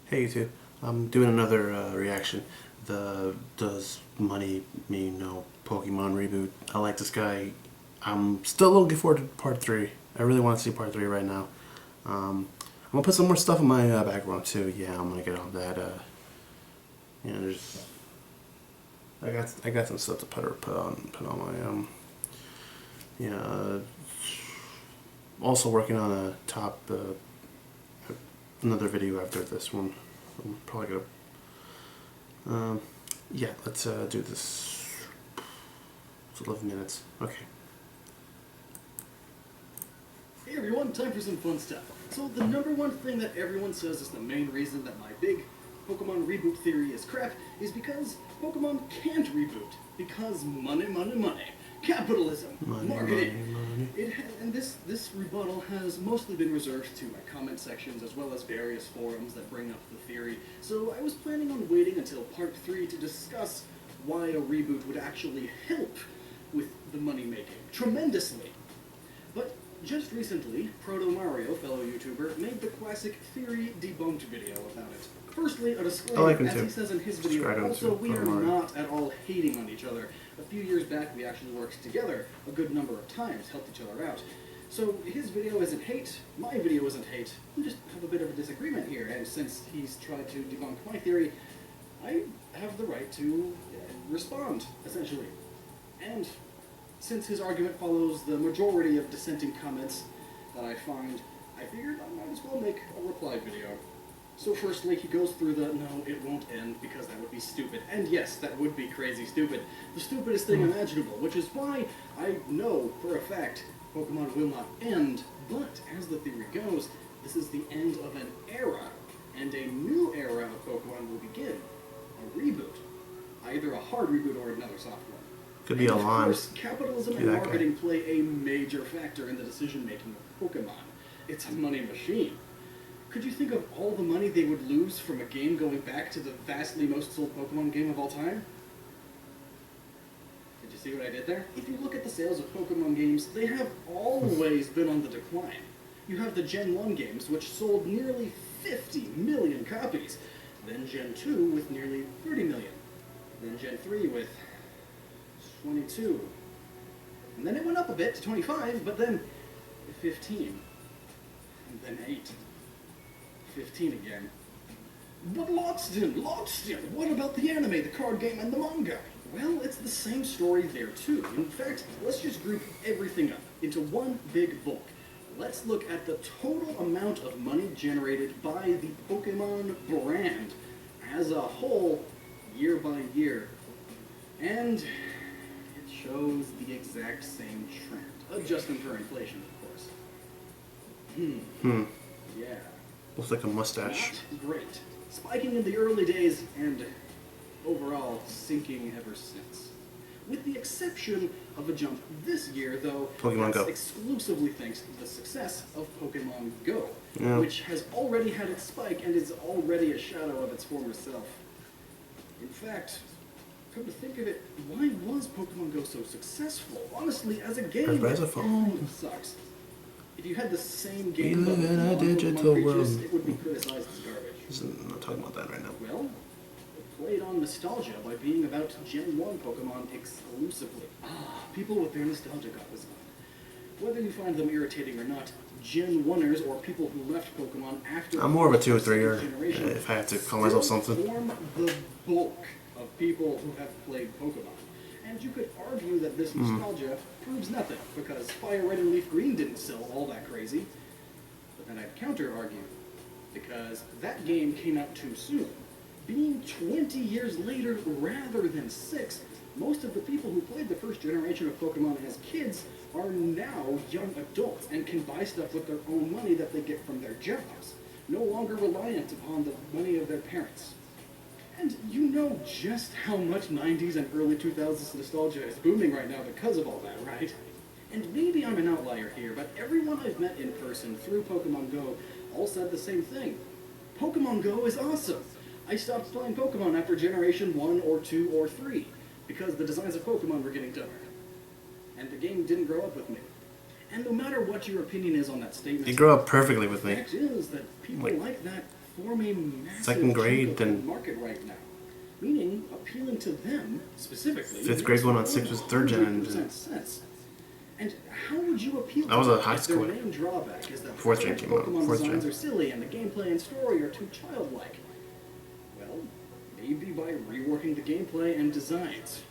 Hey YouTube, I'm doing another reaction. Does money mean no Pokemon reboot? I like this guy. I'm still looking forward to part 3. I really want to see part 3 right now. I'm gonna put some more stuff in my background too. Yeah, I'm gonna get all that. There's I got some stuff to put on my yeah. Also working on a top another video after this one. I'm probably gonna yeah, let's do this. It's 11 minutes. Okay. Hey everyone, time for some fun stuff. So the number one thing that everyone says is the main reason that my big Pokemon reboot theory is crap is because Pokemon can't reboot. Because money, money, money. Capitalism. Marketing. Money. And this rebuttal has mostly been reserved to my comment sections as well as various forums that bring up the theory. So I was planning on waiting until part 3 to discuss why a reboot would actually help with the money making tremendously. But just recently, Proto Mario, fellow YouTuber, made the classic theory debunked video about it. Firstly, a disclaimer, as he says in his video, also we are not at all hating on each other. A few years back we actually worked together a good number of times, helped each other out. So his video isn't hate, my video isn't hate, we just have a bit of a disagreement here, and since he's tried to debunk my theory, I have the right to respond, essentially. And since his argument follows the majority of dissenting comments that I find, I figured I might as well make a reply video. So firstly, he goes through the, no, it won't end because that would be stupid. And yes, that would be crazy stupid. The stupidest thing imaginable, which is why I know for a fact Pokemon will not end, but as the theory goes, this is the end of an era, and a new era of Pokemon will begin. A reboot. Either a hard reboot or another soft one. Could be a line. Of course, capitalism and marketing play a major factor in the decision-making of Pokemon. It's a money machine. Could you think of all the money they would lose from a game going back to the vastly most sold Pokemon game of all time? Did you see what I did there? If you look at the sales of Pokemon games, they have always been on the decline. You have the Gen 1 games, which sold nearly 50 million copies. Then Gen 2 with nearly 30 million. Then Gen 3 with 22. And then it went up a bit to 25, but then 15. And then 8. 15 again. But Lockstin, what about the anime, the card game, and the manga? Well, it's the same story there too. In fact, let's just group everything up into one big bulk. Let's look at the total amount of money generated by the Pokemon brand as a whole, year by year. And it shows the exact same trend, adjusting for inflation, of course. Yeah. Looks like a mustache. Not great. Spiking in the early days and overall sinking ever since. With the exception of a jump this year, though, Pokemon Go. Exclusively thanks to the success of Pokemon Go, Yeah. which has already had its spike and is already a shadow of its former self. In fact, come to think of it, why was Pokemon Go so successful? Honestly, as a game, it sucks. If you had the same game we live in a digital world. It would be criticized as garbage. I'm not talking about that right now. Well, it played on nostalgia by being about Gen 1 Pokemon exclusively. People with their nostalgia got this on. Whether you find them irritating or not, Gen 1ers or people who left Pokemon after I'm more of a 2 or 3-year generation if I have to call myself something. Form the bulk of people who have played Pokemon. And you could argue that this nostalgia proves nothing, because Fire Red and Leaf Green didn't sell all that crazy. But then I'd counter-argue, because that game came out too soon. Being 20 years later rather than 6, most of the people who played the first generation of Pokemon as kids are now young adults and can buy stuff with their own money that they get from their jobs, no longer reliant upon the money of their parents. And you know just how much 90s and early 2000s nostalgia is booming right now because of all that, right? And maybe I'm an outlier here, but everyone I've met in person through Pokemon Go all said the same thing. Pokemon Go is awesome. I stopped playing Pokemon after Generation 1 or 2 or 3 because the designs of Pokemon were getting dumber. And the game didn't grow up with me. And no matter what your opinion is on that statement, You grow up perfectly with the me. fact is that people like that form a massive Second grade, chunk of the then market right now. Meaning, appealing to them specifically. fifth grade going on sixth was third gen. 100% sense. And how would you appeal I was to a them high if their schooler. main drawback is that Fourth gen the came out. Pokemon Fourth designs gen. are silly and the gameplay and story are too childlike? Well, maybe by reworking the gameplay and designs.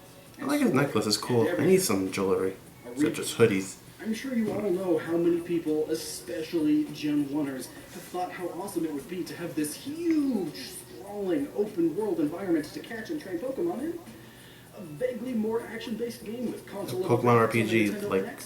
I like his necklace. It's cool. I need some jewelry, such as hoodies. I'm sure you all know how many people, especially Gen 1ers, have thought how awesome it would be to have this huge, sprawling, open-world environment to catch and train Pokemon in. A vaguely more action-based game with console Pokemon graphics on the RPG, Nintendo like- NX.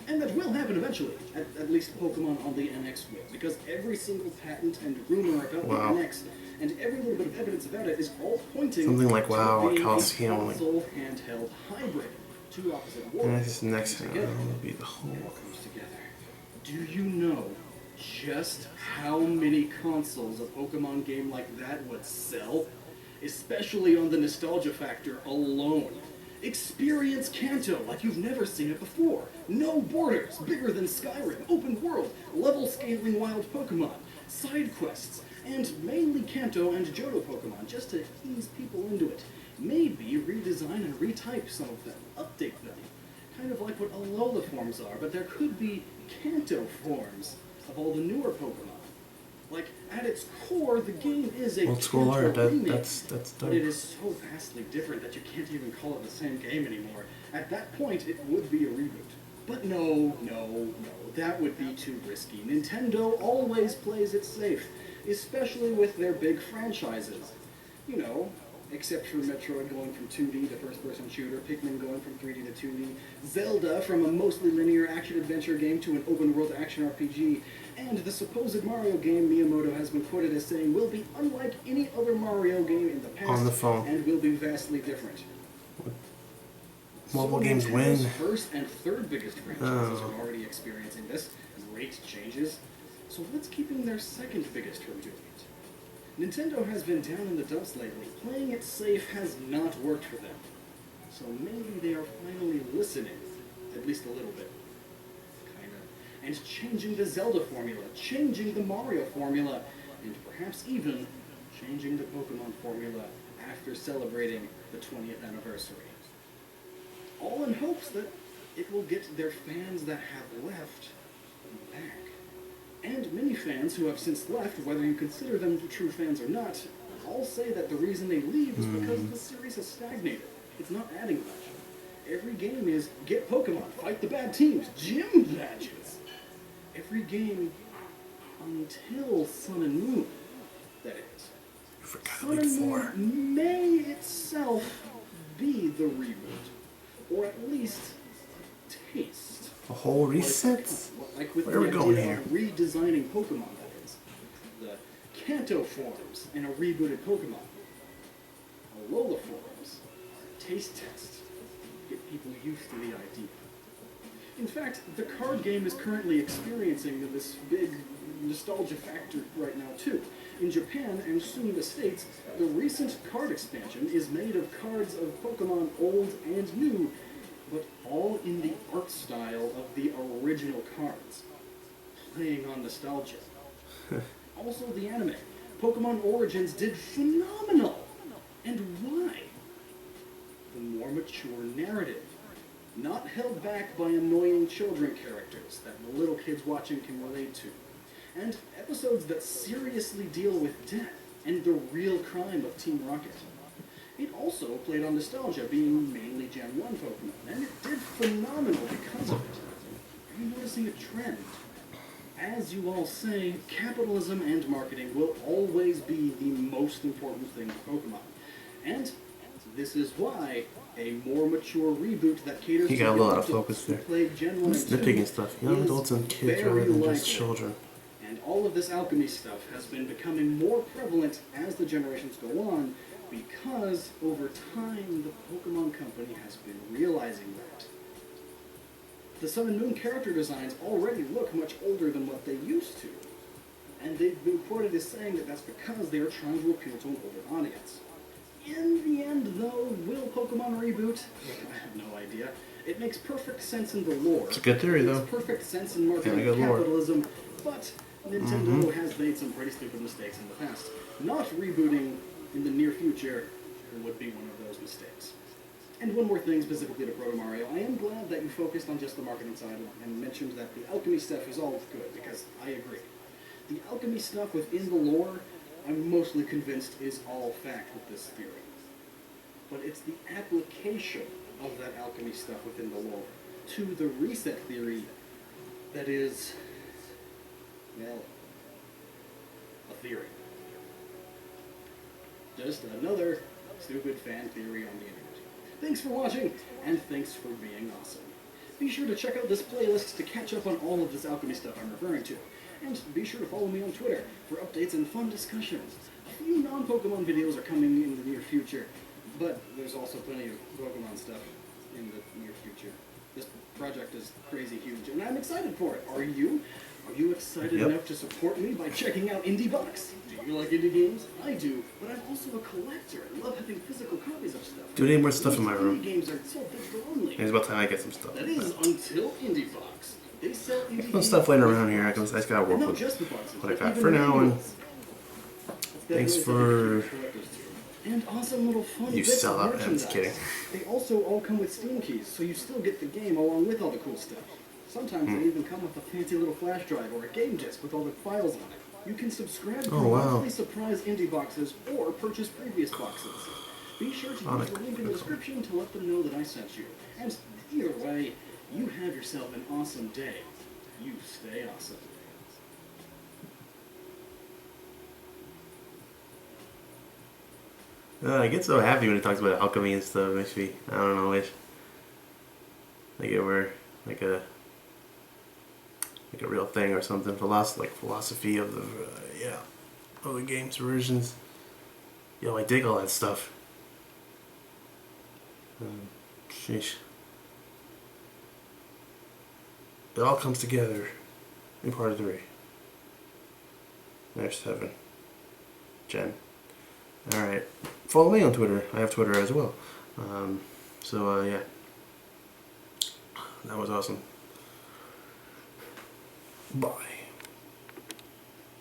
And that will happen eventually, at least Pokemon on the NX will, because every single patent and rumor about Wow. the NX and every little bit of evidence about it is all pointing Something like to WoW or being a Coliseum, like- console handheld hybrid. Two opposite And worlds. this next come one together. will be the whole. It all comes together. Do you know just how many consoles a Pokemon game like that would sell? Especially on the nostalgia factor alone. Experience Kanto like you've never seen it before. No borders, bigger than Skyrim, open world, level scaling wild Pokemon, side quests, and mainly Kanto and Johto Pokemon just to ease people into it. Maybe redesign and retype some of them, update them. Kind of like what Alola forms are, but there could be Kanto forms of all the newer Pokemon. Like, at its core, the game is a Old school art. Kanto remake, That's but dope. it is so vastly different that you can't even call it the same game anymore. At that point, it would be a reboot. But no, that would be too risky. Nintendo always plays it safe, especially with their big franchises. You know, except for Metroid going from 2D to first-person shooter, Pikmin going from 3D to 2D, Zelda from a mostly linear action-adventure game to an open-world action RPG, and the supposed Mario game Miyamoto has been quoted as saying will be unlike any other Mario game in the past On the phone. and will be vastly different. Mobile So games Nintendo's win. first and third biggest franchises Oh. are already experiencing this great changes. So what's keeping their second biggest from doing it? Nintendo has been down in the dumps lately. Playing it safe has not worked for them. So maybe they are finally listening, at least a little bit. Kinda. And changing the Zelda formula, changing the Mario formula, and perhaps even changing the Pokemon formula after celebrating the 20th anniversary. All in hopes that it will get their fans that have left back. And many fans who have since left, whether you consider them true fans or not, all say that the reason they leave is because the series has stagnated. It's not adding much. Every game is get Pokemon, fight the bad teams, gym badges. Every game until Sun and Moon, that is. You forgot Sun Elite and Four. Moon may itself be the reboot, or at least taste. A whole reset? Like with Where are the we going idea here? of redesigning Pokemon, that is. The Kanto forms in a rebooted Pokemon. Alola forms. Taste test. Get people used to the idea. In fact, the card game is currently experiencing this big nostalgia factor right now too. In Japan and soon the States, the recent card expansion is made of cards of Pokemon old and new, but all in the art style of the original cards, playing on nostalgia. Also the anime, Pokemon Origins did phenomenal! And why? The more mature narrative, not held back by annoying children characters that the little kids watching can relate to, and episodes that seriously deal with death and the real crime of Team Rocket. It also played on nostalgia, being mainly Gen 1 Pokemon, and it did phenomenal because of it. Are you noticing a trend? As you all say, capitalism and marketing will always be the most important thing to Pokemon. And this is why a more mature reboot that caters You to got a lot of adults focus who there. played Gen 1 and 2 Nitpicking stuff. Young is adults and kids very rather than just likely. children. And all of this alchemy stuff has been becoming more prevalent as the generations go on, because over time the Pokemon Company has been realizing that. The Sun and Moon character designs already look much older than what they used to, and they've been quoted as saying that that's because they are trying to appeal to an older audience. In the end, though, will Pokemon reboot? I have no idea. It makes perfect sense in the lore. It's a good theory, It though. makes perfect sense in marketing Kinda good lore. capitalism, but Nintendo has made some pretty stupid mistakes in the past. Not rebooting in the near future would be one of those mistakes. And one more thing specifically to Proto Mario, I am glad that you focused on just the marketing side and mentioned that the alchemy stuff is all good, because I agree. The alchemy stuff within the lore, I'm mostly convinced is all fact with this theory. But it's the application of that alchemy stuff within the lore to the reset theory that is, well, a theory. Just another stupid fan theory on the internet. Thanks for watching, and thanks for being awesome. Be sure to check out this playlist to catch up on all of this alchemy stuff I'm referring to. And be sure to follow me on Twitter for updates and fun discussions. A few non-Pokemon videos are coming in the near future, but there's also plenty of Pokemon stuff in the near future. This project is crazy huge, and I'm excited for it. Are you? Are you excited enough to support me by checking out Indie Box? Do you like indie games? I do, but I'm also a collector and love having physical copies of stuff. Do any more stuff in my room? Indie games are so digital only. It's about time I get some stuff. That is until Indie Box. They sell indie Some games stuff laying around here. I just gotta work not with just the boxes, what I but got even for now. And manuals. thanks That for is a collector's too. And awesome little fun you bits sell of out. I'm merchandise. just kidding. They also all come with Steam keys, so you still get the game along with all the cool stuff. Sometimes they even come with a fancy little flash drive or a game disc with all the files on it. You can subscribe to monthly surprise indie boxes or purchase previous boxes. Be sure to use the link in the description to let them know that I sent you. And either way, you have yourself an awesome day. You stay awesome. I get so happy when he talks about alchemy and stuff. Makes me, I don't know, wish like it were like a real thing or something. Philosophy of the of the game's versions. Yo, I dig all that stuff. Sheesh. It all comes together in part 3. There's 7. Jen. Alright. Follow me on Twitter. I have Twitter as well. Yeah. That was awesome. Bye.